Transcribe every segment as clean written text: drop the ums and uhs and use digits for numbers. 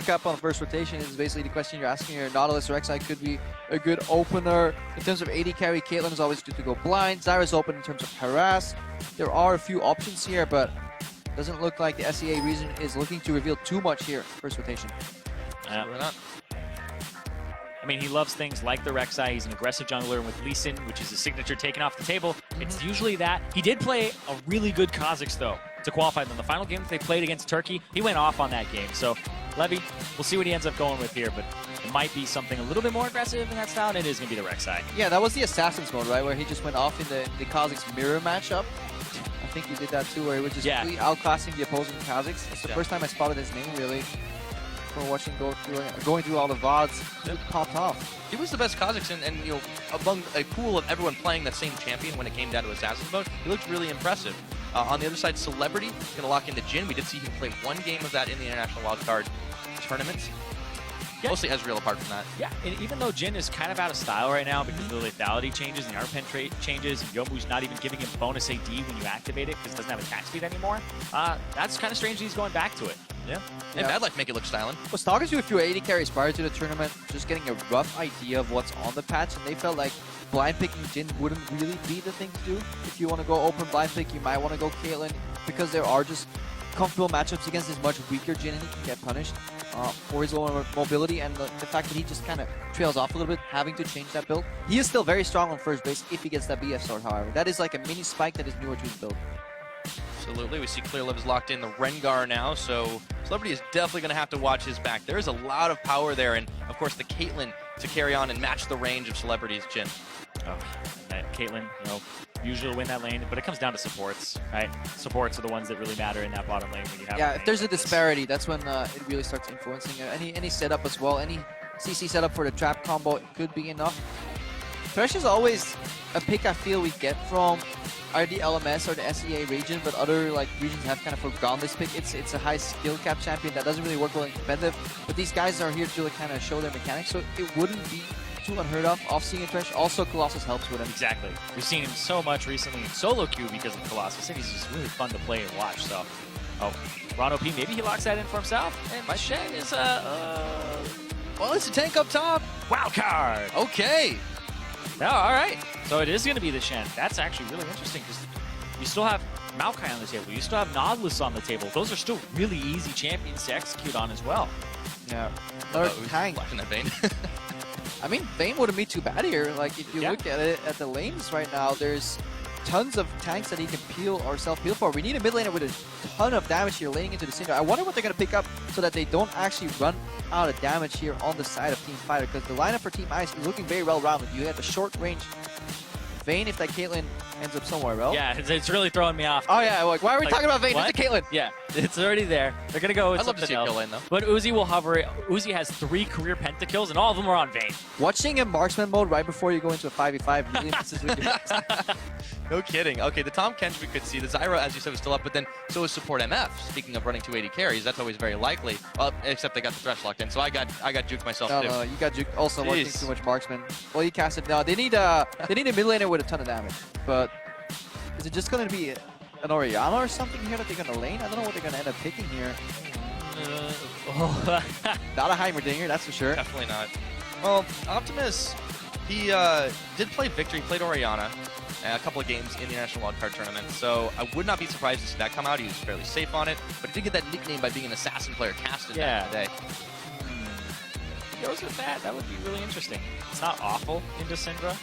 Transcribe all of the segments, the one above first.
pick up on the first rotation is basically the question you're asking here. Nautilus or Rek'Sai could be a good opener. In terms of AD carry, Caitlyn is always good to go blind. Zyra's open in terms of harass. There are a few options here, but doesn't look like the SEA region is looking to reveal too much here. First rotation. Yeah. Not. I mean, he loves things like the Rek'Sai. He's an aggressive jungler with Lee Sin, which is his signature taken off the table. It's usually that. He did play a really good Kha'Zix, though, to qualify them. The final game that they played against Turkey, he went off on that game. So, Levy, we'll see what he ends up going with here, but it might be something a little bit more aggressive in that style, and it is going to be the Rek'Sai. Yeah, that was the Assassin's mode, right, where he just went off in the Kha'Zix mirror matchup. I think he did that too, where he was just completely outclassing the opposing Kha'Zix. It's the first time I spotted his name, really, for watching going through all the VODs. It popped off. He was the best Kha'Zix, and you know, among a pool of everyone playing that same champion when it came down to Assassin's mode, he looked really impressive. On the other side, Celebrity is going to lock into Jhin. We did see him play one game of that in the International Wildcard Tournament. Yeah. Mostly Ezreal apart from that. Yeah, and even though Jhin is kind of out of style right now because the lethality changes and the ARP pen changes, and Yomu's not even giving him bonus AD when you activate it because it doesn't have attack speed anymore, that's kind of strange that he's going back to it. Yeah. And Bad Life make it look styling. I was talking to a few AD carries prior to the tournament, just getting a rough idea of what's on the patch, and they felt like blind picking Jhin wouldn't really be the thing to do. If you want to go open blind pick, you might want to go Caitlyn, because there are just comfortable matchups against this much weaker Jhin, and he can get punished for his low mobility, and the fact that he just kind of trails off a little bit, having to change that build. He is still very strong on first base if he gets that BF sword, however. That is like a mini spike that is newer to his build. Absolutely. We see Clearlove is locked in the Rengar now, so Celebrity is definitely going to have to watch his back. There is a lot of power there, and of course the Caitlyn to carry on and match the range of Celebrity's Jhin. Oh, Caitlyn, you know, usually win that lane, but it comes down to supports, right? Supports are the ones that really matter in that bottom lane when you have. If there's a disparity, that's when it really starts influencing any setup as well. Any CC setup for the trap combo could be enough. Thresh is always a pick I feel we get from either the LMS or the SEA region, but other like regions have kind of forgotten this pick. It's a high skill cap champion that doesn't really work well in competitive, but these guys are here to like, kind of show their mechanics, so it wouldn't be too unheard of seeing a Thresh. Also, Colossus helps with him. Exactly. We've seen him so much recently in solo queue because of Colossus, and he's just really fun to play and watch. So, Ron OP, maybe he locks that in for himself. And my Shen is well, it's a tank up top. Wild card. Okay. No, all right. So it is going to be the Shen. That's actually really interesting because you still have Maokai on the table. You still have Nautilus on the table. Those are still really easy champions to execute on as well. Yeah. Another tank. Flashing that Vayne. I mean, Vayne wouldn't be too bad here. Like, if you look at it, at the lanes right now, there's tons of tanks that he can peel or self-peel for. We need a mid laner with a ton of damage here laying into the Syndra. I wonder what they're going to pick up so that they don't actually run out of damage here on the side of Team Fighter, because the lineup for Team Ice is looking very well-rounded. You have the short range Vayne if that Caitlyn ends up somewhere, well. Yeah, it's really throwing me off. Oh yeah, like, why are we talking about Vayne? It's a Caitlyn. Yeah, it's already there. They're going to go with I'd love to see a kill lane, though. But Uzi will hover. Uzi has 3 career pentakills, and all of them are on Vayne. Watching a marksman mode right before you go into a 5v5 really messes with you. No kidding. Okay, the Tahm Kench we could see. The Zyra, as you said, was still up, but then so is support MF. Speaking of running 280 carries, that's always very likely. Well, except they got the Thresh locked in, so I got juked myself too. No, you got juked also watching too much marksman. Well, you casted. No, they need a mid laner with a ton of damage. But is it just going to be an Orianna or something here that they're going to lane? I don't know what they're going to end up picking here. Not a Heimerdinger, that's for sure. Definitely not. Well, Optimus, he did play Victory, played Orianna a couple of games in the National Wildcard Tournament, so I would not be surprised to see that come out. He was fairly safe on it, but he did get that nickname by being an assassin player casted back in the day. He goes with that. That would be really interesting. It's not awful into Syndra.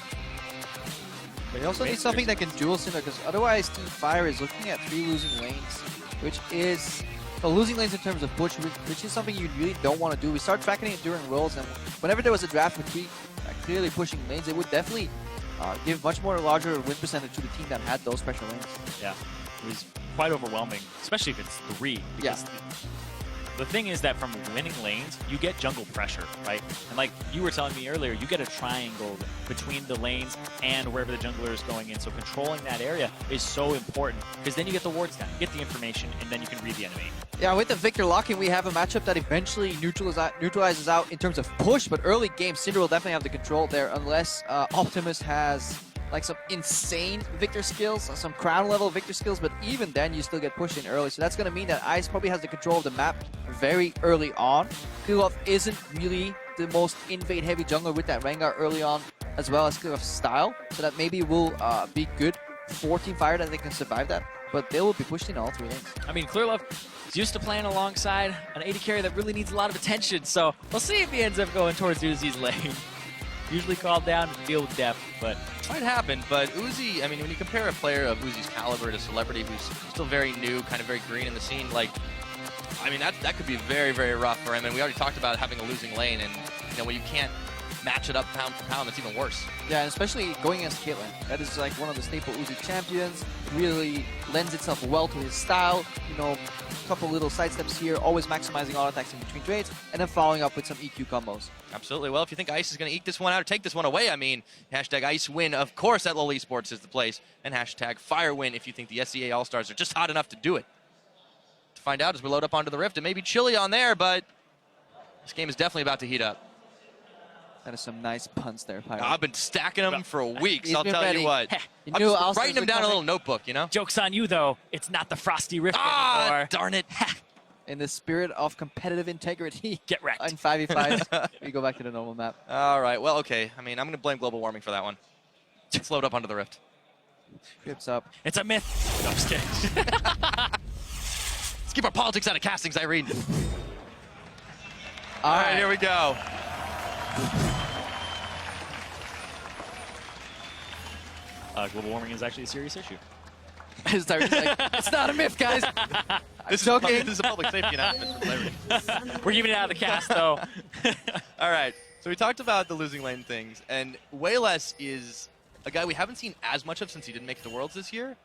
But you also need something that can dual Syndra, because otherwise Team Fire is looking at 3 losing lanes, which is losing lanes in terms of push, which is something you really don't want to do. We start tracking it during Worlds, and whenever there was a draft with 3 clearly pushing lanes, it would definitely give much more larger win percentage to the team that had those special lanes. Yeah, it was quite overwhelming, especially if it's 3. Because the thing is that from winning lanes, you get jungle pressure, right? And like you were telling me earlier, you get a triangle between the lanes and wherever the jungler is going in. So controlling that area is so important, because then you get the wards down, you get the information, and then you can read the enemy. Yeah, with the Victor locking, we have a matchup that eventually neutralizes out in terms of push, but early game, Syndra will definitely have the control there unless Optimus has like some insane Victor skills, some crown level Victor skills, but even then you still get pushed in early. So that's going to mean that Ice probably has the control of the map very early on. Kulov isn't really the most invade heavy jungler with that Rengar early on, as well as Kulov's style, so that maybe will be good for Team Fire that they can survive that, but they will be pushed in all 3 lanes. I mean, Clearlove is used to playing alongside an AD carry that really needs a lot of attention, so we'll see if he ends up going towards Uzi's lane. Usually called down to deal with depth, but might happen. But Uzi, I mean, when you compare a player of Uzi's caliber to Celebrity who's still very new, kind of very green in the scene, like, I mean, that could be very, very rough for him. And we already talked about having a losing lane, and you know, when you can't match it up pound for pound, that's even worse. Yeah, and especially going against Caitlyn. That is like one of the staple Uzi champions. Really lends itself well to his style. You know, a couple little sidesteps here, always maximizing auto attacks in between trades, and then following up with some EQ combos. Absolutely. Well, if you think Ice is going to eke this one out or take this one away, I mean, hashtag Ice win, of course, at LOL Esports is the place, and hashtag Fire win if you think the SEA All-Stars are just hot enough to do it. To find out as we load up onto the Rift, it may be chilly on there, but this game is definitely about to heat up. That is some nice punts there, Pyro. I've been stacking them for weeks, He's I'll been tell ready. you what. You I'm knew just Allstars writing them were down in a coming. little notebook, you know? joke's on you, though. It's not the Frosty Rift Ah, anymore. darn it. In the spirit of competitive integrity, Get wrecked. in 5v5s, we go back to the normal map. All right, well, okay. I mean, I'm going to blame global warming for that one. Let's load up onto the Rift. Trips up. It's a myth. No, I'm just kidding. Let's keep our politics out of castings, Irene. All All right, here we go. Global warming is actually a serious issue. It's like, it's not a myth, guys. This joking. is a public safety announcement from Larry. We're keeping it out of the cast, though. All right, so we talked about the losing lane things, and Wayless is a guy we haven't seen as much of since he didn't make it to Worlds this year.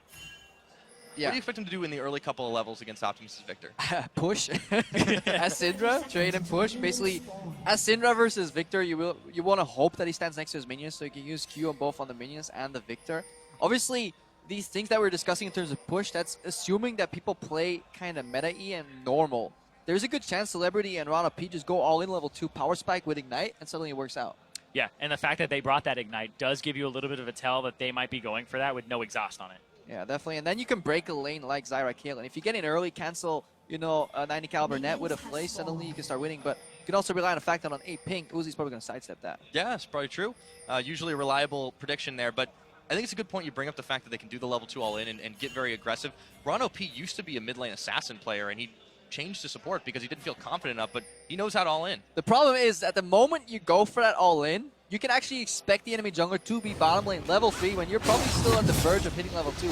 Yeah. What do you expect him to do in the early couple of levels against Optimus' Victor? Push. As Syndra, trade and push. Basically, as Syndra versus Victor, you want to hope that he stands next to his minions, so you can use Q on both on the minions and the Victor. Obviously, these things that we're discussing in terms of push, that's assuming that people play kind of meta-y and normal. There's a good chance Celebrity and Rana P just go all in level 2 power spike with Ignite, and suddenly it works out. Yeah, and the fact that they brought that Ignite does give you a little bit of a tell that they might be going for that with no exhaust on it. Yeah, definitely. And then you can break a lane like Zyra Caitlyn. If you get in early, cancel, you know, a 90 caliber net with a play, suddenly you can start winning. But you can also rely on the fact that on 8 pink, Uzi's probably going to sidestep that. Yeah, that's probably true. Usually a reliable prediction there, but I think it's a good point you bring up the fact that they can do the level 2 all in and get very aggressive. Ron P used to be a mid lane assassin player, and he changed to support because he didn't feel confident enough, but he knows how to all in. The problem is, at the moment you go for that all in, you can actually expect the enemy jungler to be bottom lane level 3 when you're probably still on the verge of hitting level 2.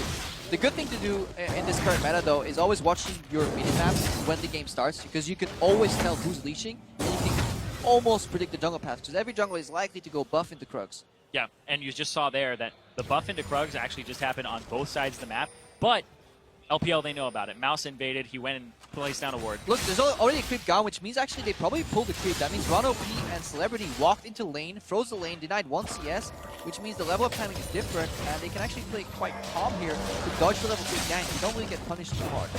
The good thing to do in this current meta, though, is always watching your mini-maps when the game starts, because you can always tell who's leashing, and you can almost predict the jungle path, because every jungler is likely to go buff into Krugs. Yeah, and you just saw there that the buff into Krugs actually just happened on both sides of the map, but LPL, they know about it. Mouse invaded, he went and placed down a ward. Look, there's already a creep gone, which means actually they probably pulled the creep. That means Ron P and Celebrity walked into lane, froze the lane, denied 1 CS, which means the level up timing is different, and they can actually play quite calm here to dodge the level 3 gank. You don't really get punished too hard.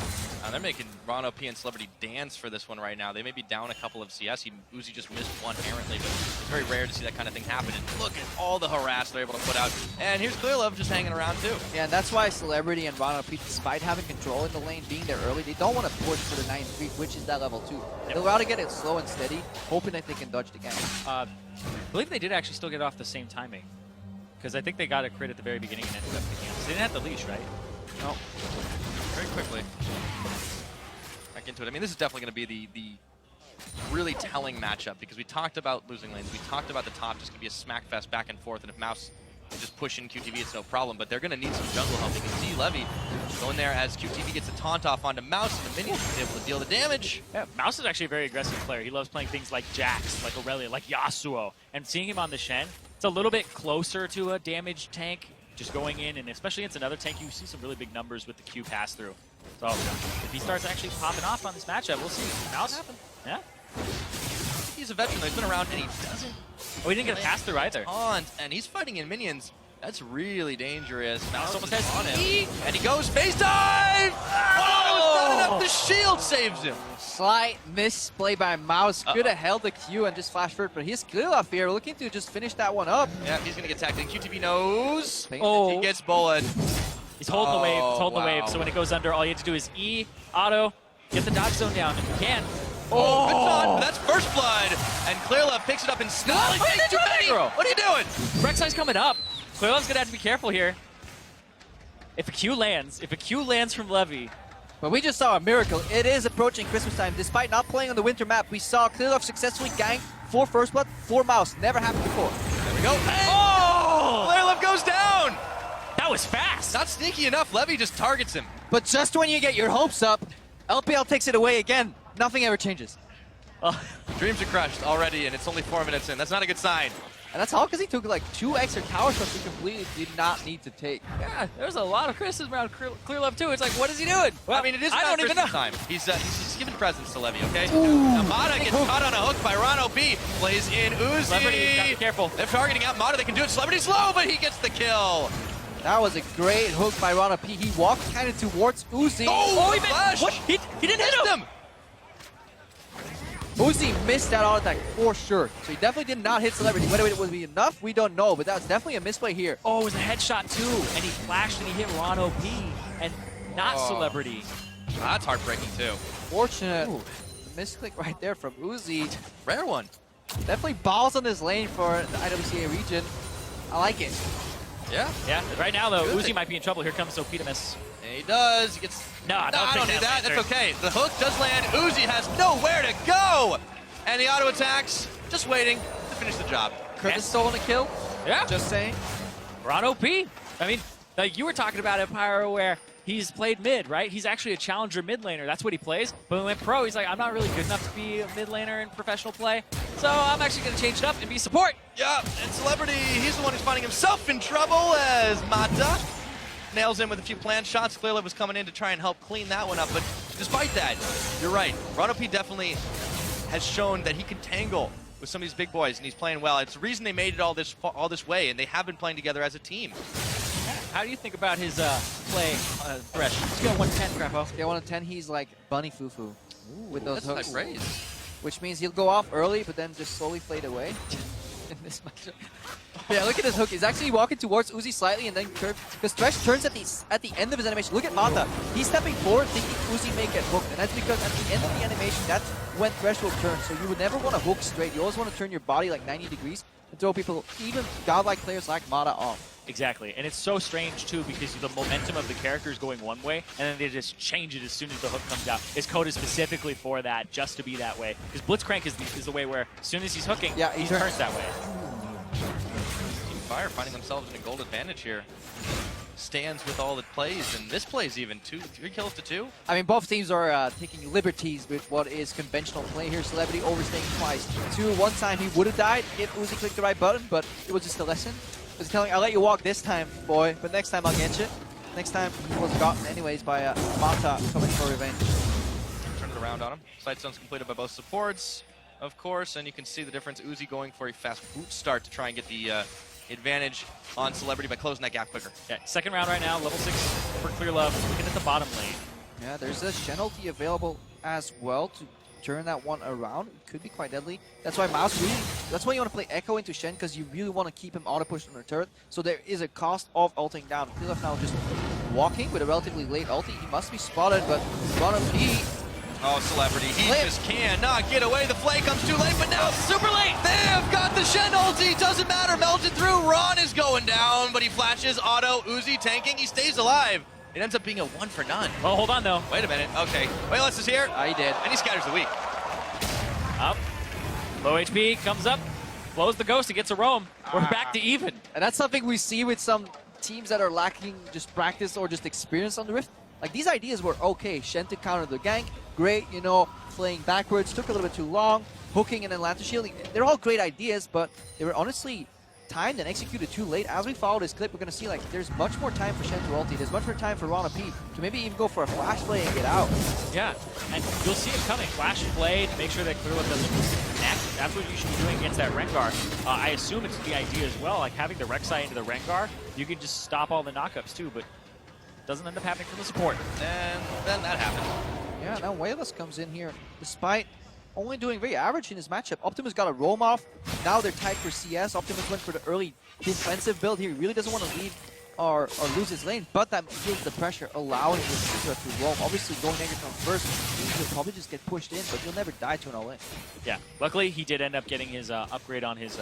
They're making Ron P and Celebrity dance for this one right now. They may be down a couple of CS. Uzi just missed one errantly, but it's very rare to see that kind of thing happen. And look at all the harass they're able to put out. And here's Clearlove just hanging around too. Yeah, and that's why Celebrity and Ron P, despite having control in the lane, being there early, they don't want to push for the 9th creep, which is that level 2. They'd rather get it slow and steady, hoping that they can dodge the gank. I believe they did actually still get off the same timing, because I think they got a crit at the very beginning and ended up picking up. So they didn't have the leash, right? No. Very quickly. Back into it. I mean, this is definitely going to be the really telling matchup, because we talked about losing lanes. We talked about the top just going to be a smack fest back and forth, and if Mouse can just push in QTV, it's no problem, but they're going to need some jungle help. You can see Levy going there as QTV gets a taunt off onto Mouse, and the minions will be able to deal the damage. Yeah, Mouse is actually a very aggressive player. He loves playing things like Jax, like Aurelia, like Yasuo. And seeing him on the Shen, it's a little bit closer to a damage tank, just going in, and especially against another tank, you see some really big numbers with the Q pass-through. So if he starts actually popping off on this matchup, we'll see. Mouse? Yeah. He's a veteran, though. He's been around, and he doesn't. Oh, he didn't get a pass-through either. Taunt, and he's fighting in minions. That's really dangerous. Mouse almost is has on E, him. And he goes face dive! Oh! enough. The shield saves him. Slight misplay by Mouse. Could have held the Q and just flashed for it, but he's clear off here, looking to just finish that one up. Yeah, he's gonna get tagged in. QTV knows. Oh. He gets bullet. He's holding the wave. He's holding the wow. wave. So when it goes under, all you have to do is E, auto, get the dodge zone down if you can. Oh, good shot. That's first blood. And Clearlove picks it up in style. He takes too many. What are you doing? Rek'Sai's coming up. Clearlove's gonna have to be careful here. If a Q lands from Levy. But we just saw a miracle. It is approaching Christmas time. Despite not playing on the winter map, we saw Clearlove successfully gank 4 first blood, 4 Mouse. Never happened before. There we go. Hey! Oh! Clearlove goes down. That was fast. Not sneaky enough. Levy just targets him. But just when you get your hopes up, LPL takes it away again. Nothing ever changes. Dreams are crushed already, and it's only 4 minutes in. That's not a good sign. And that's all because he took like 2 extra tower shots he completely did not need to take. Yeah, there's a lot of criticism around Clearlove too. It's like, what is he doing? Well, I mean, it is I don't even know. time. He's giving presents to Levy, okay? Ooh. Mata gets caught on a hook by Rano B. Plays in Uzi. Celebrity, gotta be careful. They're targeting out Mata. They can do it. Celebrity slow, but he gets the kill. That was a great hook by Rana P. He walked kind of towards Uzi. Oh, he flash! What? He didn't hit him. Uzi missed that auto attack for sure. So he definitely did not hit Celebrity. Whether it would be enough, we don't know. But that was definitely a misplay here. Oh, it was a headshot too. And he flashed and he hit Rano P and not Celebrity. That's heartbreaking too. Fortunate misclick right there from Uzi. Rare one. Definitely balls on this lane for the IWCA region. I like it. Yeah. Yeah, right now though, Good. Uzi might be in trouble. Here comes Optimus. And he does. He gets. No, I don't need that. laser. That's okay. The hook does land. Uzi has nowhere to go. And the auto attacks, just waiting to finish the job. Kurt is stolen a kill. Yeah. Just saying. Rano P. I mean, like you were talking about at Pyro where he's played mid, right? He's actually a challenger mid laner. That's what he plays. But when he went pro, he's like, I'm not really good enough to be a mid laner in professional play. So I'm actually going to change it up and be support. Yeah, and Celebrity, he's the one who's finding himself in trouble as Mata nails him with a few planned shots. Clearlove was coming in to try and help clean that one up. But despite that, you're right. Rano P definitely has shown that he can tangle with some of these big boys, and he's playing well. It's the reason they made it all this way, and they have been playing together as a team. How do you think about his play Thresh? Scale 110, Grappo. Scale 1 to 10, he's like Bunny Fufu with those That's a hooks. nice raise. Which means he'll go off early, but then just slowly fade away in this matchup. Yeah, look at his hook. He's actually walking towards Uzi slightly and then curve. Because Thresh turns at the end of his animation. Look at Mata. He's stepping forward thinking Uzi may get hooked. And that's because at the end of the animation, that's when Thresh will turn. So you would never want to hook straight. You always want to turn your body like 90 degrees and throw people, even godlike players like Mata, off. Exactly, and it's so strange too because the momentum of the character is going one way, and then they just change it as soon as the hook comes out. It's coded specifically for that, just to be that way. Because Blitzcrank is the way where as soon as he's hooking, yeah, he turns that way. Team Fire finding themselves in a gold advantage here. Stands with all it plays, and this plays even 3 kills to 2. I mean, both teams are taking liberties with what is conventional play here. Celebrity overstaying twice. 2, one time he would have died if Uzi clicked the right button, but it was just a lesson. It was telling, I'll let you walk this time, boy, but next time I'll get you. Next time he was gotten anyways by Mata coming for revenge. Turn it around on him. Side stones completed by both supports, of course, and you can see the difference. Uzi going for a fast boot start to try and get the advantage on Celebrity by closing that gap quicker. Yeah, second round right now, level 6 for Clearlove, looking at the bottom lane. Yeah, there's a Shen ulti available as well to turn that one around. It could be quite deadly. That's why Mouse really, that's why you want to play Echo into Shen, because you really want to keep him auto-pushed on the turret. So there is a cost of ulting down. Clearlove now just walking with a relatively late ulti. He must be spotted, but Rana P. Oh, Celebrity, he just cannot get away. The flay comes too late, but now super late. They have got the Shen ulti. Doesn't matter, melted through. Ron is going down, but he flashes auto. Uzi tanking, he stays alive. It ends up being a 1 for none. Well, hold on though. Wait a minute, okay. Wayless is here. He did. And he scatters the weak. Up. Low HP, comes up, blows the ghost, he gets a roam. We're back to even. And that's something we see with some teams that are lacking just practice or just experience on the Rift. Like, these ideas were okay. Shen to counter the gank, great, you know, playing backwards, took a little bit too long, hooking and then Lantern shielding. They're all great ideas, but they were honestly timed and executed too late. As we follow this clip, we're going to see, like, there's much more time for Shen to ulti. There's much more time for Rana P to maybe even go for a flash play and get out. Yeah, and you'll see it coming. Flash play to make sure that Clearlove doesn't connect. That's what you should be doing against that Rengar. I assume it's the idea as well, like having the Rek'Sai into the Rengar, you can just stop all the knockups too, but doesn't end up happening from the support. And then that happened. Yeah, now Wayless comes in here despite only doing very average in his matchup. Optimus got a roam off. Now they're tied for CS. Optimus went for the early defensive build here. He really doesn't want to leave or lose his lane, but that feels the pressure, allowing the Syndra to roam. Obviously, going negative first, he'll probably just get pushed in, but he'll never die to an all-in. Yeah, luckily he did end up getting his upgrade on his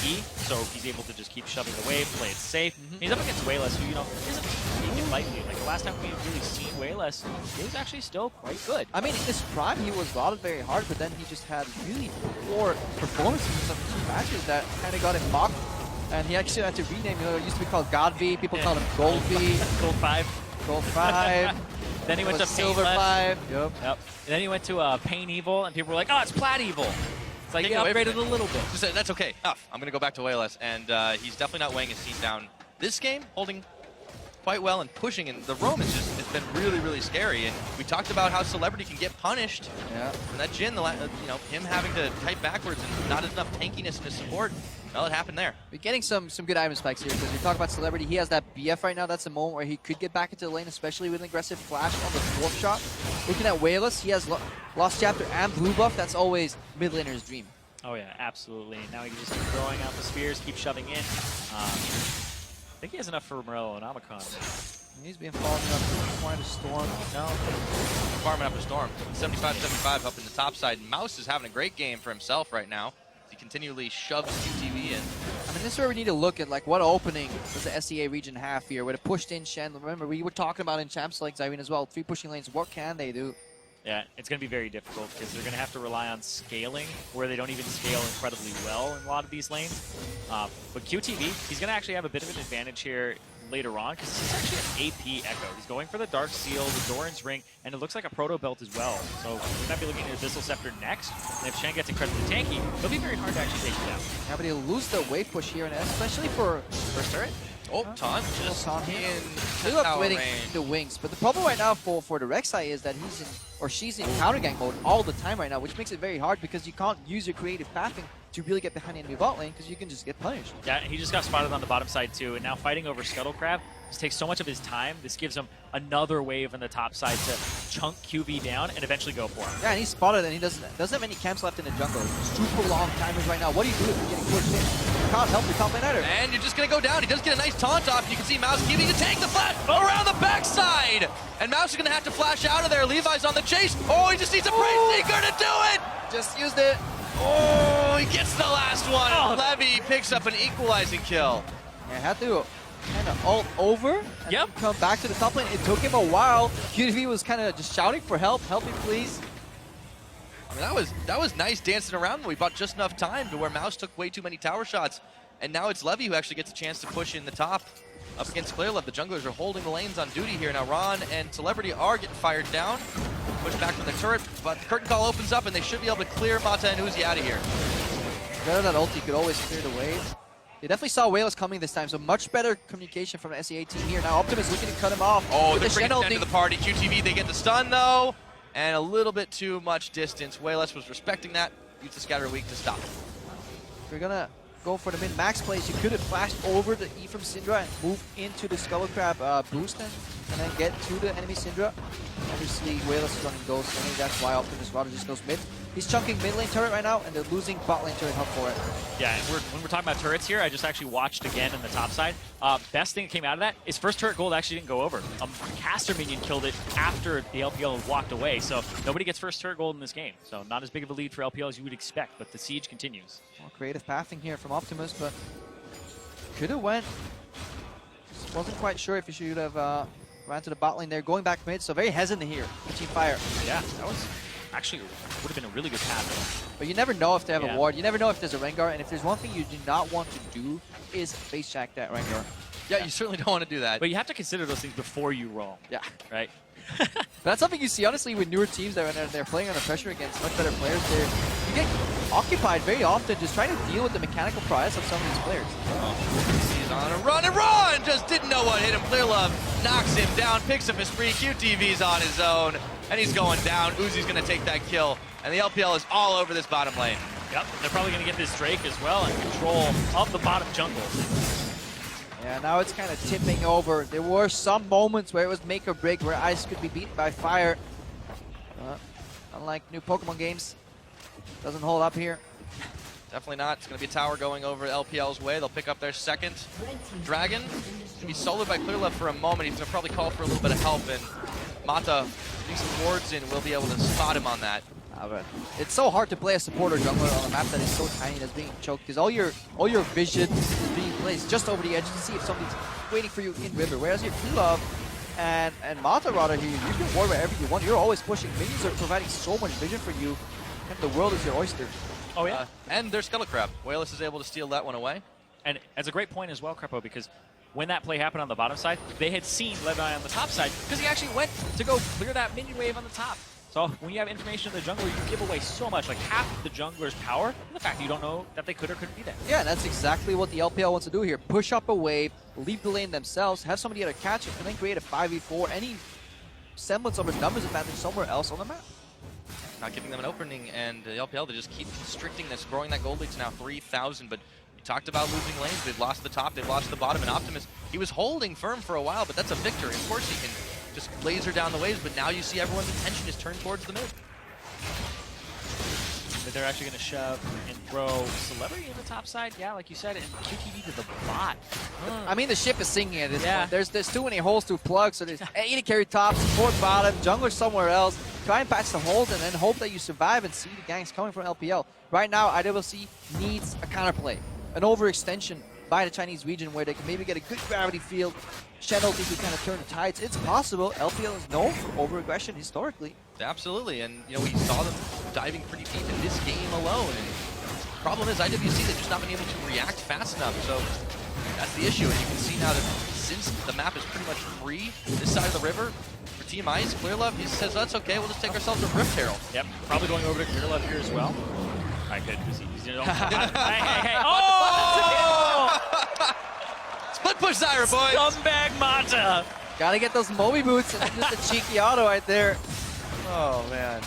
E, so he's able to just keep shoving the wave, play it safe. He's up against Wayless, who, you know, isn't taken lightly. Like, the last time we've really seen Wayless, he was actually still quite good. I mean, in his prime, he was lauded very hard, but then he just had really poor performances in some key matches that kind of got him mocked. And he actually had to rename, you know, it used to be called God V, people called him Gold V. Gold 5. Gold 5. Then he went to Silver 5. Yep. And then he went to Pain Evil, and people were like, oh, it's Plat Evil. It's like he upgraded a little bit. Just, that's okay. I'm going to go back to Wayless, and he's definitely not weighing his seat down this game, holding quite well and pushing, and the roam is just, it's been really, really scary. And we talked about how Celebrity can get punished. Yeah. And that Jin, you know, him having to type backwards and not enough tankiness in his support. Well, it happened there. We're getting some good item spikes here, because we talk about Celebrity. He has that BF right now. That's a moment where he could get back into the lane, especially with an aggressive flash on the fourth shot. Looking at Wayless, he has Lost Chapter and Blue Buff. That's always mid laner's dream. Oh yeah, absolutely. Now he can just keep throwing out the spears, keep shoving in. I think he has enough for Morello and Omicron. He's been farming up quite a storm. No. Farming up a storm. 75-75 up in the top side. Mouse is having a great game for himself right now. He continually shoves QTV in. I mean, this is where we need to look at, like, what opening does the SEA region have here? With a pushed in Shen. Remember, we were talking about in Champs League, Irene, as well. 3 pushing lanes. What can they do? Yeah, it's going to be very difficult because they're going to have to rely on scaling where they don't even scale incredibly well in a lot of these lanes. But QTV, he's going to actually have a bit of an advantage here later on because he's actually an AP Echo. He's going for the Dark Seal, the Doran's Ring, and it looks like a Proto Belt as well. So we might be looking at Abyssal Scepter next. And if Shen gets incredibly tanky, it'll be very hard to actually take him down. Yeah, but he'll lose the wave push here, and especially for first turret. Oh, Taunt just Taunt in Still up range. the wings, but the problem right now for the Rek'Sai is that he's in, or she's in counter gank mode all the time right now, which makes it very hard because you can't use your creative pathing to really get behind the enemy bot lane because you can just get punished. Yeah, he just got spotted on the bottom side too, and now fighting over Scuttle Crab just takes so much of his time. This gives him another wave on the top side to chunk QV down and eventually go for him. Yeah, and he's spotted, and he doesn't have any camps left in the jungle. Super long timers right now. What do you do if you're getting pushed in? You can't help your top lane either. And you're just going to go down. He does get a nice taunt off. You can see Mouse giving to take the flash around the backside. And Mouse is going to have to flash out of there. Levi's on the chase. Oh, he just needs a Praise Seeker to do it. Just used it. Oh, he gets the last one. Oh. Levy picks up an equalizing kill. Yeah, had to kind of ult over and come back to the top lane. It took him a while. QTV was kind of just shouting for help. Help me, please. I mean, that was nice dancing around. We bought just enough time to where Mouse took way too many tower shots. And now it's Levy who actually gets a chance to push in the top up against Clearlove. The junglers are holding the lanes on duty here. Now Ron and Celebrity are getting fired down. Pushed back from the turret, but the curtain call opens up and they should be able to clear Mata and Uzi out of here. Better that ulti could always clear the wave. They definitely saw Wayless coming this time, so much better communication from the SEA team here. Now Optimus looking to cut him off. Oh, they're bringing it into the party. QTV, they get the stun though, and a little bit too much distance. Wayless was respecting that. Used the scatter weak to stop. If you're gonna go for the min-max plays, you could have flashed over the E from Syndra and moved into the Scuttle Crab boost and then get to the enemy Syndra. Obviously, Wayless is running Ghost, and that's why Optimus rather just goes mid. He's chunking mid lane turret right now, and they're losing bot lane turret help for it. Yeah, and when we're talking about turrets here, I just actually watched again on the top side. Best thing that came out of that is first turret gold actually didn't go over. Caster minion killed it after the LPL had walked away, so nobody gets first turret gold in this game. So not as big of a lead for LPL as you would expect, but the siege continues. Well, creative pathing here from Optimus, but could have went. Just wasn't quite sure if he should have ran to the bot lane there, going back mid, so very hesitant here for Team Fire. Yeah, that was actually would have been a really good path. But you never know if they have a ward. You never know if there's a Rengar, and if there's one thing you do not want to do is face check that Rengar. Yeah, you certainly don't want to do that. But you have to consider those things before you roll. Yeah. Right? But that's something you see, honestly, with newer teams that when they're playing under pressure against much better players. You get occupied very often just trying to deal with the mechanical prowess of some of these players. He's on a run, and Ron just didn't know what hit him. Clearlove knocks him down, picks up his free. QTV's on his own, and he's going down. Uzi's going to take that kill, and the LPL is all over this bottom lane. Yep, they're probably going to get this Drake as well and control of the bottom jungle. Yeah, now it's kind of tipping over. There were some moments where it was make or break, where Ice could be beaten by Fire. Unlike new Pokemon games, doesn't hold up here. Definitely not. It's going to be a tower going over LPL's way. They'll pick up their second dragon. He's going to be soloed by Clearlove for a moment. He's going to probably call for a little bit of help, and Mata, putting some wards in, will be able to spot him on that. It's so hard to play a supporter jungler on a map that is so tiny that's being choked, because all your vision is being placed just over the edge to see if somebody's waiting for you in river. Whereas your Clearlove and Mata rather here, you can ward wherever you want. You're always pushing. Minions are providing so much vision for you, and the world is your oyster. Oh yeah. And their Scuttle Crab. Wayless is able to steal that one away. And it's a great point as well, Crepo, because when that play happened on the bottom side, they had seen Levi on the top side because he actually went to go clear that minion wave on the top. So when you have information in the jungler, you give away so much, like half of the jungler's power, and the fact that you don't know that they could or couldn't be there. Yeah, that's exactly what the LPL wants to do here. Push up a wave, leave the lane themselves, have somebody either catch it, and then create a 5v4, any semblance of a numbers advantage somewhere else on the map. Not giving them an opening, and the LPL, they just keep constricting this, growing that gold lead to now 3,000, but we talked about losing lanes. They've lost the top, they've lost the bottom, and Optimus, he was holding firm for a while, but that's a victory. Of course he can just laser down the waves, but now you see everyone's attention is turned towards the mid. But they're actually going to shove and throw Celebrity in the top side, yeah, like you said, and QTV to the bot. I mean, the ship is sinking at this point. There's too many holes to plug, so there's AD carry top, support bottom, jungler somewhere else. Try and patch the holes and then hope that you survive and see the ganks coming from LPL. Right now, IWC needs a counterplay, an overextension by the Chinese region where they can maybe get a good gravity field, Shadow to kind of turn the tides. It's possible. LPL is known for over-aggression historically. Absolutely, and you know, we saw them diving pretty deep in this game alone. And the problem is IWC, they've just not been able to react fast enough. So that's the issue. And you can see now that since the map is pretty much free this side of the river, for Team Ice, Clearlove, he says, that's okay, we'll just take ourselves a Rift Herald. Yep, probably going over to Clearlove here as well. I could, because he's hey. Oh! Split push Zyra, boys! Scumbag Mata! Gotta get those Moby boots and just a cheeky auto right there. Oh, man.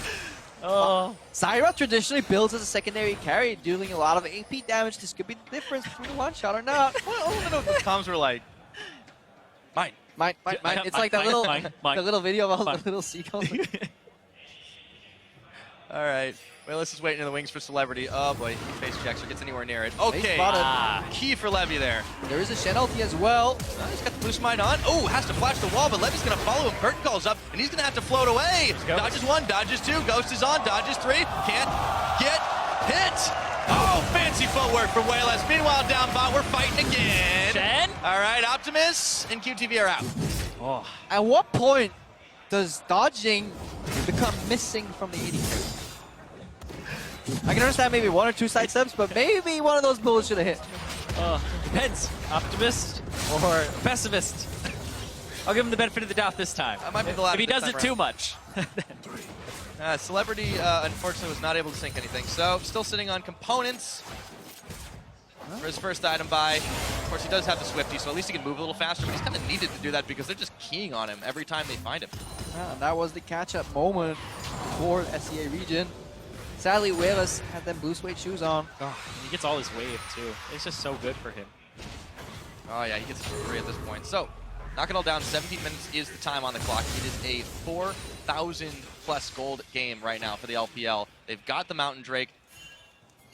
Oh. Zyra traditionally builds as a secondary carry, dealing a lot of AP damage. This could be the difference between the one-shot or not. What element of the comms were like, mine. Mine. It's like that little video of all the little seagulls. All right. Wayless is waiting in the wings for Celebrity. Oh boy, he face checks or gets anywhere near it. Okay, key for Levy there. There is a Shen ulti as well. He's got the boost mine on. Oh, has to flash the wall, but Levy's going to follow him. Curtain calls up, and he's going to have to float away. Dodges one, dodges two, Ghost is on, dodges three. Can't get hit. Oh, fancy footwork from Wayless. Meanwhile, down bot, we're fighting again. Shen? All right, Optimus and QTV are out. Oh. At what point does dodging become missing from the AD carry? I can understand maybe one or two side steps, but maybe one of those bullets should have hit. Depends. Optimist or pessimist. I'll give him the benefit of the doubt this time. I might be the last if he does it too much. Celebrity, unfortunately, was not able to sync anything. So, still sitting on components for his first item buy. Of course, he does have the Swifty, so at least he can move a little faster, but he's kind of needed to do that because they're just keying on him every time they find him. And that was the catch-up moment for SEA region. Sadly, Wayless had them blue suede shoes on. Oh, he gets all his wave, too. It's just so good for him. Oh, yeah, he gets it for free at this point. So, knock it all down. 17 minutes is the time on the clock. It is a 4,000-plus gold game right now for the LPL. They've got the Mountain Drake.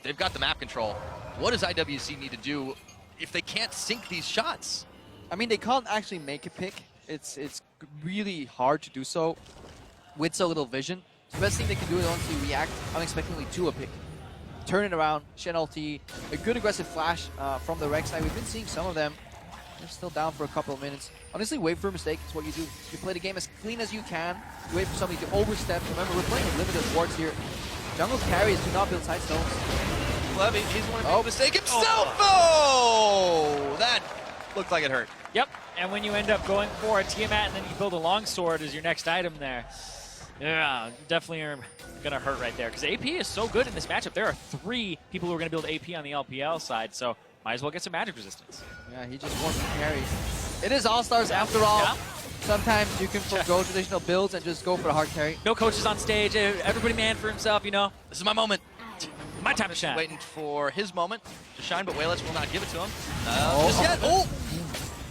They've got the map control. What does IWC need to do if they can't sink these shots? I mean, they can't actually make a pick. It's really hard to do so with so little vision. The best thing they can do is honestly react unexpectedly to a pick. Turn it around, Shen ulti, a good aggressive flash from the Rex side. We've been seeing some of them. They're still down for a couple of minutes. Honestly, wait for a mistake is what you do. You play the game as clean as you can. You wait for somebody to overstep. Remember, we're playing with limited wards here. Jungle carries do not build side stones. Levy, he's one of the mistake himself. Oh, that looked like it hurt. Yep, and when you end up going for a Tiamat and then you build a longsword as your next item there, yeah, definitely are going to hurt right there. Because AP is so good in this matchup. There are 3 people who are going to build AP on the LPL side, so might as well get some magic resistance. Yeah, he just wants to carry. It is All-Stars after all. Yeah. Sometimes you can forgo traditional builds and just go for a hard carry. No coaches on stage. Everybody man for himself, you know. This is my moment. My time to shine. Waiting for his moment to shine, but Wayless will not give it to him. Just yet. Oh!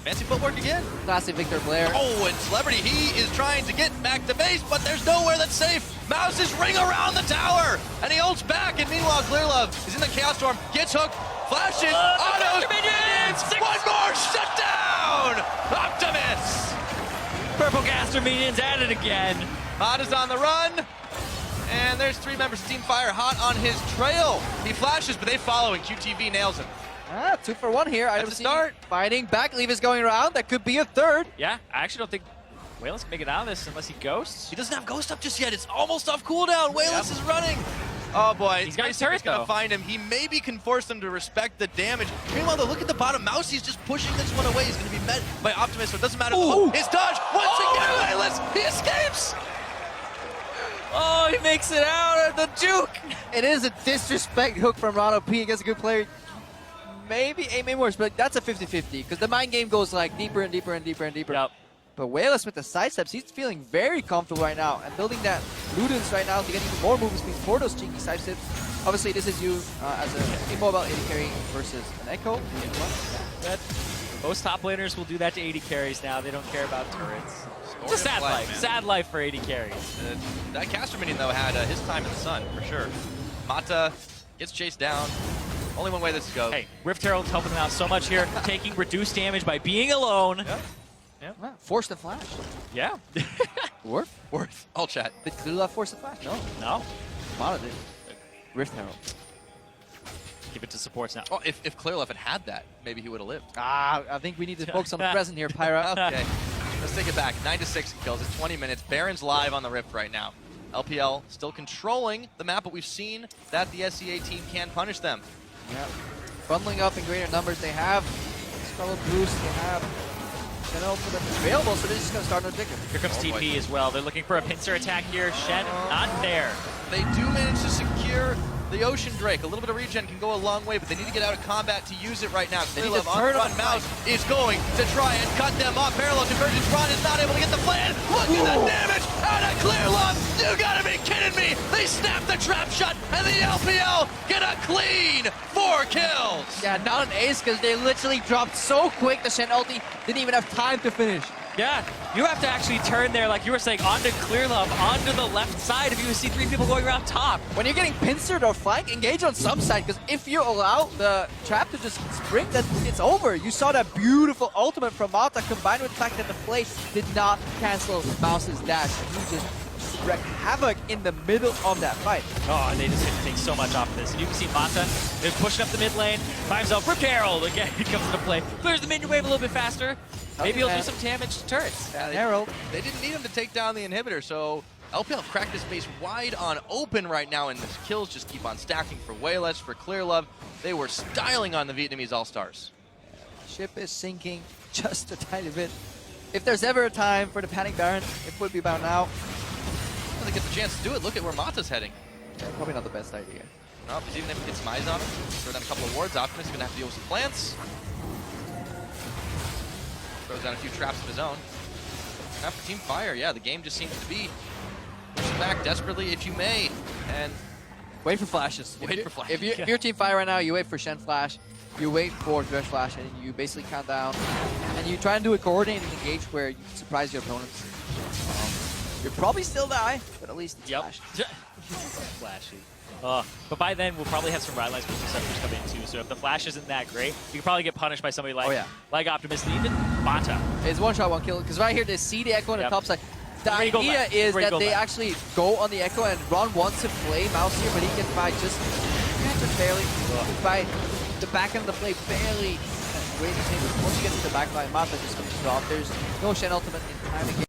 Fancy footwork again. Classic Victor Blair. Oh, and Celebrity, he is trying to get back to base, but there's nowhere that's safe. Mouse is ring around the tower, and he ults back, and meanwhile, Clearlove is in the Chaos Storm, gets hooked, flashes, autos, minions! One more shutdown! Optimus! Purple Caster minions at it again. Hot is on the run, and there's 3 members of Team Fire hot on his trail. He flashes, but they follow, and QTV nails him. 2 for 1 here. That's a start. Fighting back. Leave is going around. That could be a third. Yeah, I actually don't think Wayless can make it out of this unless he ghosts. He doesn't have Ghost up just yet. It's almost off cooldown. Wayless is running. Oh boy, he's got his turret, He's gonna though. find him. He maybe can force them to respect the damage. Meanwhile, though, look at the bottom. Mousey's just pushing this one away. He's gonna be met by Optimus, so it doesn't matter. Ooh. His dodge once again. Wayless, he escapes. Oh, he makes it out of the juke. It is a disrespect hook from Ronald P against a good player. Maybe aiming worse, but that's a 50-50 because the mind game goes like deeper and deeper and deeper and deper. Yep. But Wayless with the side steps, he's feeling very comfortable right now and building that Ludens right now to get even more movement speed for those cheeky side steps. Obviously, this is you as an immobile AD carry versus an Echo. Most top laners will do that to AD carries now. They don't care about turrets. It's a sad life. Man. Sad life for AD carries. That caster minion, though, had his time in the sun, for sure. Mata gets chased down. Only one way this goes. Hey, Rift Herald's helping him out so much here, taking reduced damage by being alone. Force the flash. Yeah. Worth. All chat. Did Clearlove force the flash? No. No. Mata did. Rift Herald. Give it to supports now. Oh, if Clearlove had that, maybe he would have lived. I think we need to focus on the present here, Pyra. Okay, let's take it back. 9-6 kills. It's 20 minutes. Baron's live on the Rift right now. LPL still controlling the map, but we've seen that the SEA team can punish them. Yeah. Bundling up in greater numbers. They have Scarlet Boost. They have Channel for them available, so they're just going to start no objective. Here comes TP as well. They're looking for a pincer attack here. Shen, not there. They do manage to secure the Ocean Drake. A little bit of regen can go a long way, but they need to get out of combat to use it right now. Clearlove on the front. Mouse is going to try and cut them off. Parallel convergence. Ron is not able to get the plan. Look at the damage out of Clearlove. You gotta be kidding me. They snap the trap shot, and the LPL get a clean 4 kills. Yeah, not an ace because they literally dropped so quick. The Shen ulti didn't even have time to finish. Yeah, you have to actually turn there, like you were saying, onto Clearlove, onto the left side if you see 3 people going around top. When you're getting pincered or flank, engage on some side, because if you allow the trap to just spring, then it's over. You saw that beautiful ultimate from Mata combined with the fact that the play did not cancel Mouse's dash. He just wreaked havoc in the middle of that fight. Oh, and they just take so much off of this. And you can see Mata, they're pushing up the mid lane, finds himself Rift Herald again. He comes into play, clears the minion wave a little bit faster. Maybe he'll do some damage to turrets. Yeah, Herald. They didn't need him to take down the inhibitor, so LPL cracked his base wide on open right now, and the kills just keep on stacking for Wayless, for Clearlove. They were styling on the Vietnamese All-Stars. Ship is sinking just a tiny bit. If there's ever a time for the Panic Baron, it would be about now. Well, they get the chance to do it. Look at where Mata's heading. Yeah, probably not the best idea. No, because even if it gets Mize on him, throw down a couple of wards, Optimus is going to have to deal with some plants. Throws down a few traps of his own. Now for Team Fire, yeah, the game just seems to be pushing back desperately if you may. And Wait for flashes. Wait for flashes. If you're Team Fire right now, you wait for Shen Flash, you wait for Dredge Flash, and you basically count down. And you try and do a coordinated engage where you surprise your opponents. You'll probably still die, but at least it's flash. Flashy. But by then, we'll probably have some Ride Lights interceptors come in too, so if the flash isn't that great, you can probably get punished by somebody like Optimus, and even Mata. It's one shot, one kill, because right here they see the Echo on the top side. The idea is that they actually go on the Echo, and Ron wants to play Mouse here, but he can fight just barely. By the back end of the play, barely. Once he gets to the back line, Mata just comes to off. There's no Shen ultimate in time again.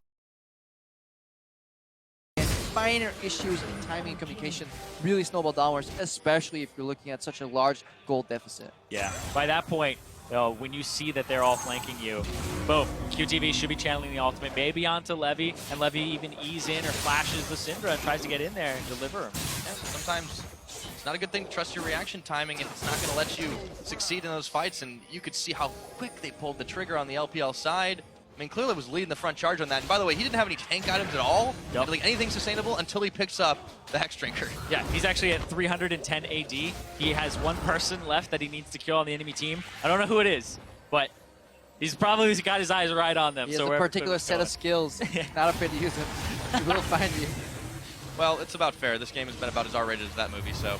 Minor issues in timing and communication really snowball downwards, especially if you're looking at such a large gold deficit. Yeah, by that point, when you see that they're all flanking you, boom, QTV should be channeling the ultimate maybe onto Levy, and Levy even ease in or flashes the Syndra and tries to get in there and deliver him. Yeah, so sometimes it's not a good thing to trust your reaction timing, and it's not going to let you succeed in those fights, and you could see how quick they pulled the trigger on the LPL side. I mean, clearly was leading the front charge on that. And by the way, he didn't have any tank items at all, like anything sustainable, until he picks up the Hex Drinker. Yeah, he's actually at 310 AD. He has one person left that he needs to kill on the enemy team. I don't know who it is, but He's probably got his eyes right on them. He has so a particular set of skills. Not afraid to use them. He will find you. Well, it's about fair. This game has been about as R-rated as that movie, so.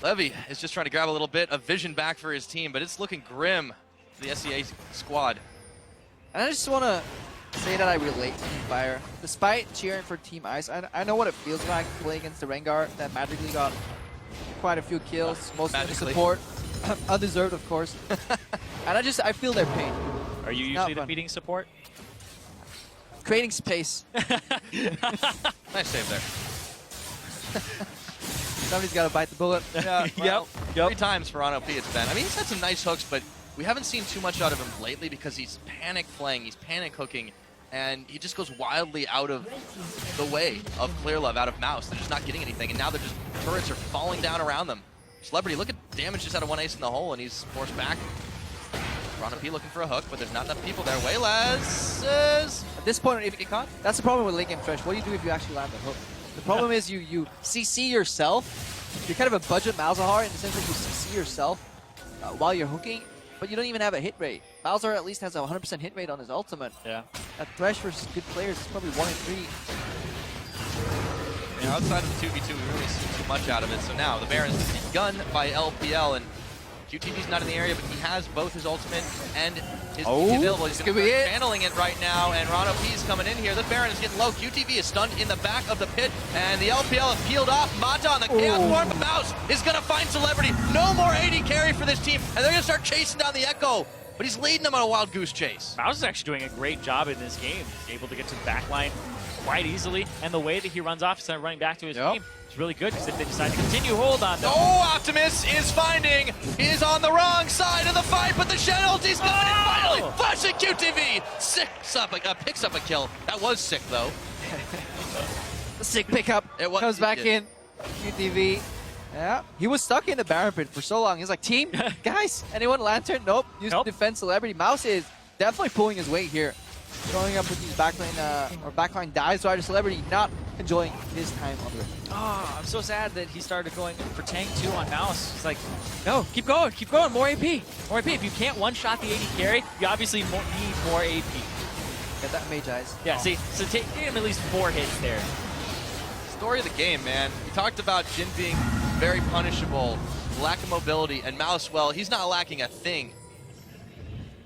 Levy is just trying to grab a little bit of vision back for his team, but it's looking grim for the SEA squad. And I just want to say that I relate to Team Fire. Despite cheering for Team Ice, I know what it feels like playing against the Rengar that magically got quite a few kills, mostly in the support. Undeserved, of course. And I feel their pain. Are you usually defeating support? Creating space. Nice save there. Somebody's got to bite the bullet. Yeah, well, Yep. 3 times for OP it's been. I mean, he's had some nice hooks, but we haven't seen too much out of him lately because he's panic playing, he's panic hooking, and he just goes wildly out of the way of Clearlove, out of Mouse. They're just not getting anything, and now they're just, turrets are falling down around them. Celebrity, look at damage just out of 1 ace in the hole, and he's forced back. P looking for a hook, but there's not enough people there. Waylaz is... At this point, if you get caught, that's the problem with late game Thresh. What do you do if you actually land the hook? The problem is you CC yourself. You're kind of a budget Malzahar in the sense that you CC yourself while you're hooking, but you don't even have a hit rate. Malzahar at least has a 100% hit rate on his ultimate. Yeah. At Thresh versus good players, it's probably 1 in 3. Yeah, outside of the 2v2, we really see too much out of it. So now the Baron's begun by LPL, and QTV's not in the area, but he has both his ultimate and his QT available. He's going to be channeling it right now, and Ron OP's coming in here. The Baron is getting low. QTV is stunned in the back of the pit, and the LPL have peeled off. Mata on the Chaos Form, but Mouse is going to find Celebrity. No more AD carry for this team, and they're going to start chasing down the Echo, but he's leading them on a wild goose chase. Mouse is actually doing a great job in this game. He's able to get to the back line quite easily, and the way that he runs off instead of running back to his team is really good, because if they decide to continue, hold on though. Oh, Optimus is finding, he is on the wrong side of the fight, but the Shen ulti's coming in finally. Flashing QTV, picks up a kill. That was sick though. Sick pickup. Comes back in. QTV. Yeah, he was stuck in the Baron pit for so long. He's like, team, guys, anyone Lantern? Nope. Use defense Celebrity. Mouse is definitely pulling his weight here. Showing up with these backline dives, so Celebrity not enjoying his time on the ring. Oh, I'm so sad that he started going for tank 2 on Mouse. He's like, no, keep going, more AP. More AP. If you can't one-shot the AD carry, you obviously need more AP. Get that Mage Eyes. Yeah, see, so take him at least 4 hits there. Story of the game, man. We talked about Jin being very punishable, lack of mobility, and Mouse, well, he's not lacking a thing.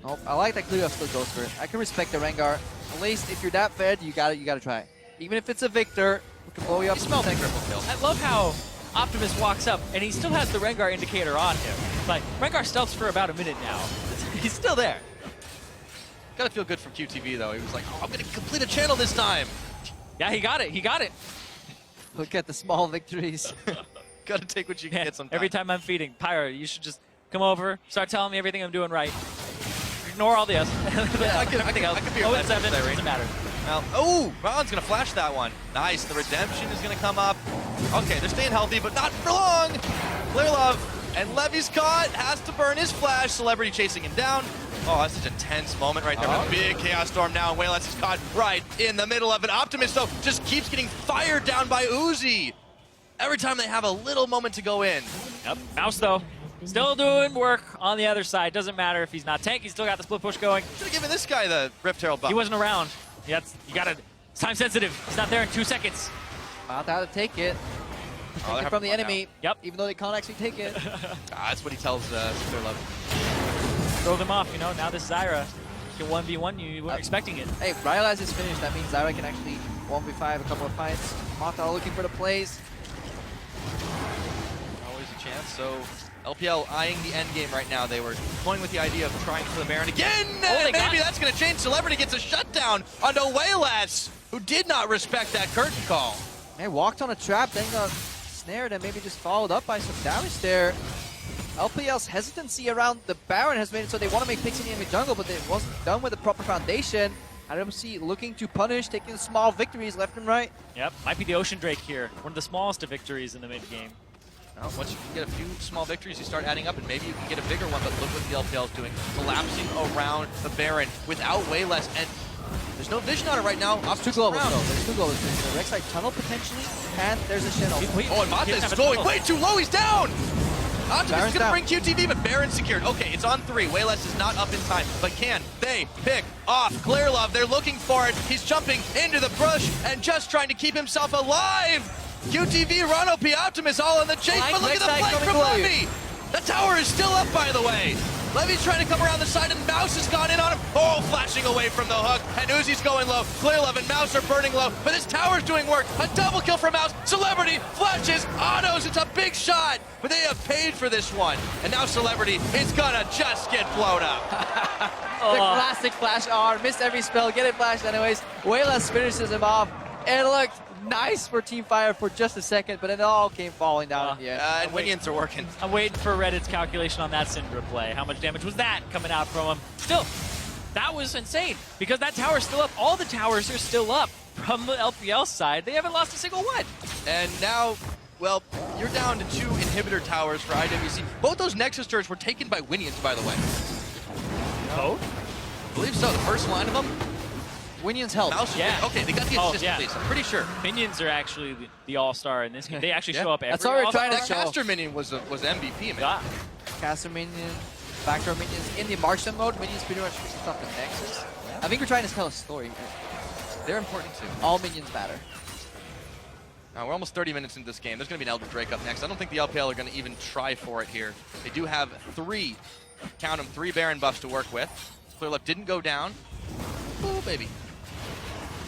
Nope, I like that Cleo still goes for it. I can respect the Rengar. At least if you're that fed, you gotta try. Even if it's a Victor, who can blow you up. He smelled the triple kill. I love how Optimus walks up, and he still has the Rengar indicator on him. Like, Rengar stealths for about a minute now. He's still there. Gotta feel good from QTV though. He was like, oh, I'm gonna complete a channel this time. Yeah, he got it. Look at the small victories. Gotta take what you can get sometimes. Every time I'm feeding, Pyro, you should just come over, start telling me everything I'm doing right. Ignore all the others. I could be your 7, doesn't matter. Well, oh, Ron's gonna flash that one. Nice, the redemption is gonna come up. Okay, they're staying healthy, but not for long. Clearlove, and Levy's caught, has to burn his flash. Celebrity chasing him down. Oh, that's such a tense moment right there. With a big Chaos Storm now, and Waylaz is caught right in the middle of it. Optimus, though, just keeps getting fired down by Uzi. Every time they have a little moment to go in. Yep, Mouse, though, still doing work on the other side. Doesn't matter if he's not tank, he's still got the split push going. Should have given this guy the Rift Herald buff. He wasn't around. You gotta, it's time sensitive. He's not there in 2 seconds. About to take it. Take it from the enemy. Yep. Even though they can't actually take it. That's what he tells Clearlove. Throw them off, you know, now this Zyra can 1v1 you weren't expecting it. Hey, Rylas is finished. That means Zyra can actually 1v5 a couple of fights. Mata looking for the plays. Always a chance. So LPL eyeing the end game right now. They were toying with the idea of trying for the Baron again. And maybe that's going to change. Celebrity gets a shutdown onto Waylaz, who did not respect that curtain call. Hey, walked on a trap, then got snared, and maybe just followed up by some damage there. LPL's hesitancy around the Baron has made it so they want to make picks in the enemy jungle, but it wasn't done with the proper foundation. IWC looking to punish, taking small victories left and right. Yep, might be the Ocean Drake here. One of the smallest of victories in the mid-game. Well, once you can get a few small victories, you start adding up, and maybe you can get a bigger one, but look what the LPL is doing. Collapsing around the Baron without Waylaz, and there's no vision on it right now. There's 2 globals though. There's 2 globals. There's a Rek'Sai tunnel potentially, and there's a Shen. Oh, and Mata is going way too low. He's down! Optimus is going to down. bring QTV, but Baron secured. Okay, it's on 3. Wayless is not up in time, but can they pick off Clearlove? They're looking for it. He's jumping into the bush and just trying to keep himself alive. QTV, Ron OP, Optimus all in the chase, but look at the flank from Levy. The tower is still up, by the way. Levy's trying to come around the side, and Mouse has gone in on him. Oh, flashing away from the hook, and Uzi's going low. Clearlove and Mouse are burning low, but this tower's doing work. A double kill for Mouse. Celebrity flashes, autos. It's a big shot, but they have paid for this one. And now Celebrity is gonna just get blown up. The classic flash R, missed every spell, get it flashed anyways. Wayless finishes him off. It looked nice for Team Fire for just a second, but it all came falling down in the end. And minions are working. I'm waiting for Reddit's calculation on that Syndra play. How much damage was that coming out from him? Still, that was insane because that tower's still up. All the towers are still up from the LPL side. They haven't lost a single one. And now, well, you're down to 2 inhibitor towers for IWC. Both those Nexus turrets were taken by Winions, by the way. Oh? I believe so. The first line of them. Winions help. Mouse, Yeah. Okay, they got the assist yeah. at least. I'm pretty sure. Minions are actually the all-star in this game. They actually show up every That's what we're all-star. trying to That show. caster minion was MVP, man. Yeah. Caster minion, backdoor minions. In the marksman mode, minions pretty much fix up the Nexus. I think we're trying to tell a story. They're important too. All minions matter. Now, we're almost 30 minutes into this game. There's going to be an Elder Drake up next. I don't think the LPL are going to even try for it here. They do have 3, count them, 3 Baron buffs to work with. Clearlove didn't go down. Oh, baby.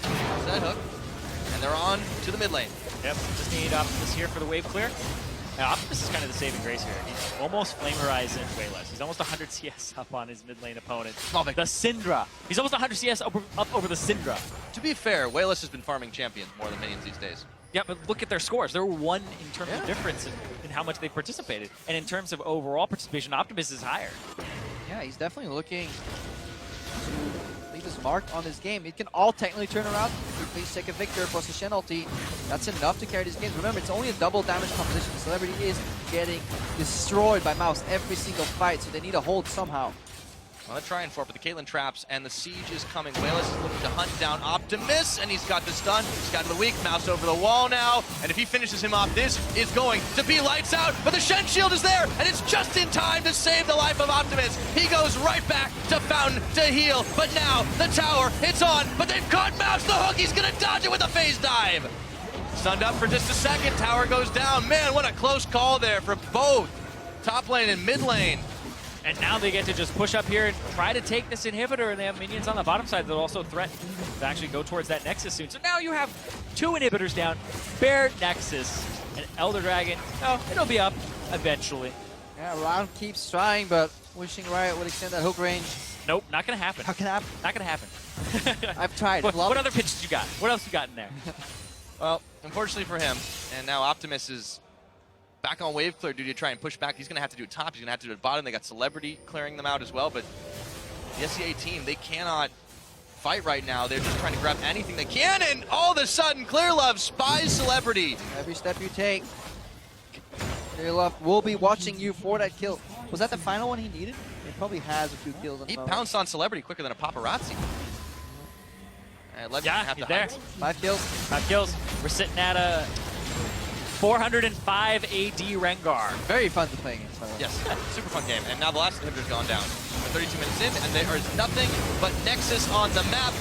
There's that hook. And they're on to the mid lane. Yep, just need Optimus here for the wave clear. Now, Optimus is kind of the saving grace here. He's almost Flamerized in Wayless. He's almost 100 CS up on his mid lane opponent. Small victory. The Syndra. He's almost 100 CS up over the Syndra. To be fair, Wayless has been farming champions more than minions these days. Yeah, but look at their scores. They're 1 in terms of difference in how much they participated. And in terms of overall participation, Optimus is higher. Yeah, he's definitely looking to leave his mark on this game. It can all technically turn around. If you please take a Victor plus a Shen ulti, that's enough to carry this game. Remember, it's only a double damage composition. Celebrity is getting destroyed by Mouse every single fight, so they need a hold somehow. Well, they're trying for it, but the Caitlyn traps and the siege is coming. Wayless is looking to hunt down Optimus, and he's got the stun. He's got the weak. Mouse over the wall now, and if he finishes him off, this is going to be lights out. But the Shen shield is there, and it's just in time to save the life of Optimus. He goes right back to Fountain to heal, but now the tower, it's on, but they've caught Mouse. The hook, he's gonna dodge it with a phase dive. Stunned up for just a second. Tower goes down. Man, what a close call there for both top lane and mid lane. And now they get to just push up here and try to take this inhibitor, and they have minions on the bottom side that also threaten to actually go towards that Nexus soon. So now you have 2 inhibitors down, Bear, Nexus, and Elder Dragon. Oh, it'll be up eventually. Yeah, Round keeps trying, but wishing Riot would extend that hook range. Nope, not gonna happen. How can it happen? Not gonna happen. I've tried. What other pitches you got? What else you got in there? Well, unfortunately for him, and now Optimus is back on wave clear duty to try and push back. He's going to have to do it top. He's going to have to do it bottom. They got Celebrity clearing them out as well, but the SCA team, they cannot fight right now. They're just trying to grab anything they can, and all of a sudden, Clearlove spies Celebrity. Every step you take, Clearlove will be watching you for that kill. Was that the final one he needed? He probably has a few kills on the He moment. pounced on Celebrity quicker than a paparazzi. And Levy's Yeah, gonna have he's to there. hunt. 5 kills. 5 kills. We're sitting at a 405 AD Rengar. Very fun to play against, by the way. Yes, super fun game. And now the last inhibitor's gone down. We're 32 minutes in, and there is nothing but Nexus on the map.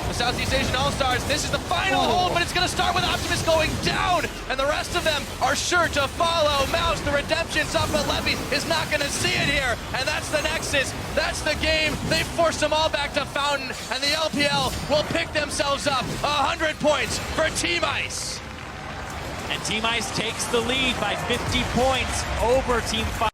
The Southeast Asian All-Stars, this is the final hold, but it's going to start with Optimus going down, and the rest of them are sure to follow. Mouse, the redemption's up, but Levy is not going to see it here, and that's the Nexus. That's the game. They forced them all back to Fountain, and the LPL will pick themselves up 100 points for Team Ice. And Team Ice takes the lead by 50 points over Team Fire.